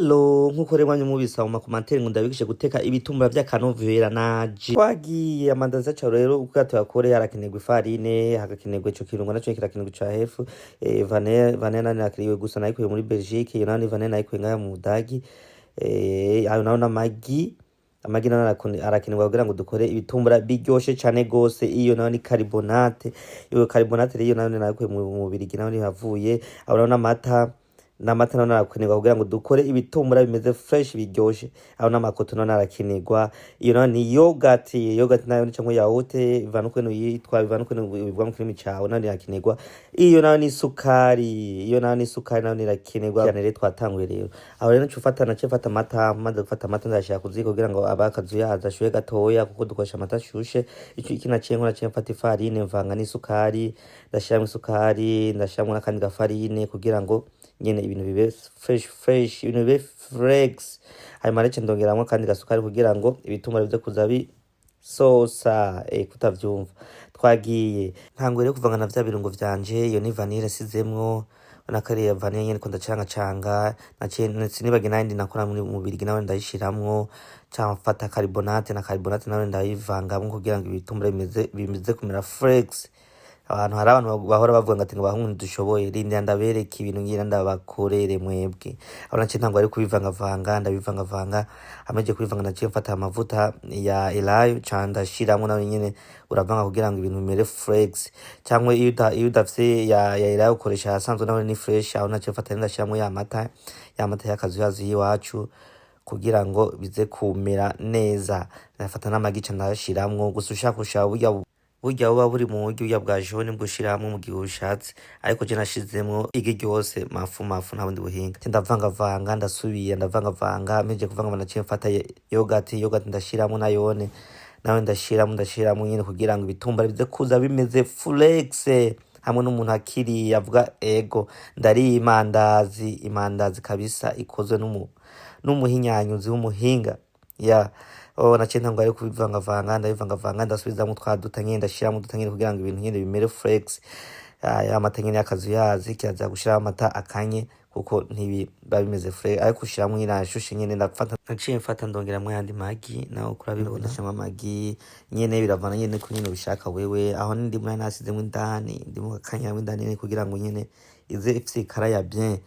Hello, nkuko rero mwanya mubisa mu makomantere ngo ndabigishe guteka ibitumbura vy'akanovera naje. Twagiye amandazi aca rero ubwato yakore harakenerwa ifarine, hagakenerwa ico kirungo naco kirakenerwa ca hefu, vanilla nani nakiriwe gusa nayikuye muri Belgique, iyo nani vanilla nayikuye ngaha mu Budagi. Ayo naho n'amagi nana arakenerwa kugira ngo dukore ibitumbura biryoshe cane gose. Iyo naho ni carbonate, iyo carbonate rero nayo nayikuye mu Birigi naho ni havuye. Aho naho n'amata none arakenerwa kugira ngo dukore ibitumbura bimeze fresh biryoshe. Aho n'amakoto none arakenerwa. Iyo none ni yogurt nayo ni cyangwa yaote ivanukwe no yitwa ivanukwe no bivwa mu kirimi cawe none irakenerwa. Iyo nayo ni sukari nayo irakenerwa. Cyane rero twatanguye rero. Aho rero ncufata amata, maze gufata amata ndashaka kuziko kugira ngo abakazuyaza ashuye gatoya kuko dukoresha amata ashushe. Iki naciye mfata ifarine mvanga n'isukari, ndashiramo isukari, ndashiramo n'akandi gafarine kugira ngo nyene ibintu bibe fresh, ibintu bibe flex. Hanyuma rece ndongeramwo kandi gasukari kugira ngo ibitumbura bize kuza bisosa kutavyumva. Twagiye ntango rero kuvanga na vya birungo vyanje. Iyo ni vanille sizemwo nakariya vanille nyene ko ndacanga sinibage nandi nakora mu Birigi nawe ndayishiramwo. Mfata carbonate nawe ndayivangamwo kugira ngo ibitumbura bimeze kumera flex. Abantu hari abantu bahora bavuga ngo bahungu ntidushoboye, rindi ndabereka ibintu ngira ndabakorere mwebwe. Aho naciye ntango ari ndabivanga amaze kubivanga naciye mfata amavuta ya elayo ndashiramo nawe nyene uravanga kugira ngo ibintu bimere flex. Cyangwa iyo udafise ya elayo ukoresha asanzwe nawe ni fresh. Aho naciye mfata ndashiramo ya mata y'akazuyazi y'iwacu kugira ngo bize kumera neza. Nafata n'amagica ndashiramwo gusa ushaka burya buba buri mu buryo bwa jaune bwo shiramwe mu gihe ushatse, ariko je nashizemwo igi ryose mafu nta bundi buhinga. Ndavanga ndavanga meje kuvanga naciye mfata yogurt ndashiramo nawe ndashiramo nyene kugira ngo ibitumbura bize kuza bimeze flex. Hamwe n'umuntu akiri yavuga ego ndari imandazi kabisa ikozwe n'umuhinyanyuzi w'umuhinga naciye ntango ari kubivanga ndasubizamo twaduta nyene ndashiramo dutangire kugira ngo ibintu nyene bimere flex. Amata nyene y'akazuyazi kiraza gushira amata akanye kuko ntibiba bimeze flex, ariko ushiramo nyene ashushe nyene naciye mfata ndongeramwo yandi magi naho kurabibona ndashiramo amagi nyene biravana nyene ko nyene ubishaka wewe. Aho ndi muri nasizemwo indani ndimo akanyamwe indani kugira ngo nyene ize ifise ikara ya bien.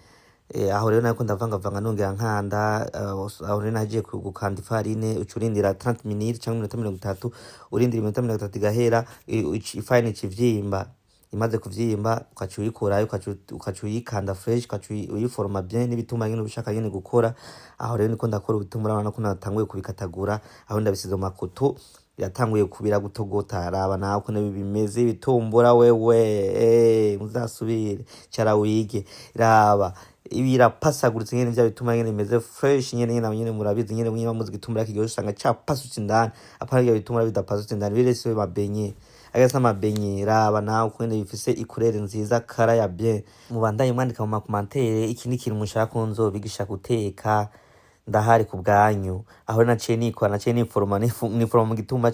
Aho rero nako ndavanga nongera nkanda. Aho rero nagiye gukanda ifarine ucurindira 30 minutes cyangwa 30 urindira 30 igahera ifarine ikivyimba. Imaze kuvyimba ukacuyikurayo ukacuyikanda fresh uyiforma bien n'ibituma nyine ubishaka nyine gukora. Aho rero niko ndakora ibitumbura abana ko natanguye kubikatagura. Aho ndabisize mu makoto yatanguye kubira gutogota. Araba naho ko bimeze ibitumbura wewe muzasubire cara wige raba ibirapasaguritse nyene vya bituma nyene bimeze fresh nyene murabizi nyene mwiba muzi gitumbura kigiye usanga capasutse indani. Apana ya bituma bidapasutse indani birese mabenye agasa mabenye. Raba naho kwene bifise ikurere nziza kara ya bien. Mubandanye mwandika mu makomantere iki ni kintu mushaka nzobigisha guteka. Ndahari ku bwanyu. Aho naciye niforoma mu gitumba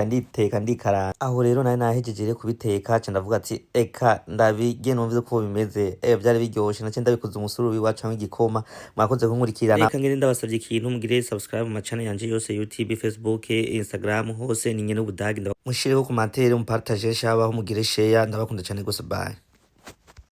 nditeka ndikaranga. Aho rero nayo nahejeje kubiteka ndavuga ati eka ndabige numvize ko bimeze byari biryoshe. Naciye ndabikoze umusuru wiwacu cyangwa igikoma. Mwakoze kunkurikirana. Eka ngene ndabasavye ikintu mugire subscribe mu channel yanje yose YouTube, Facebook, Instagram hose ni nyene Budagi. Mushireho ku matere mu partage shabaho mugire share. Ndabakunda cyane gose bye.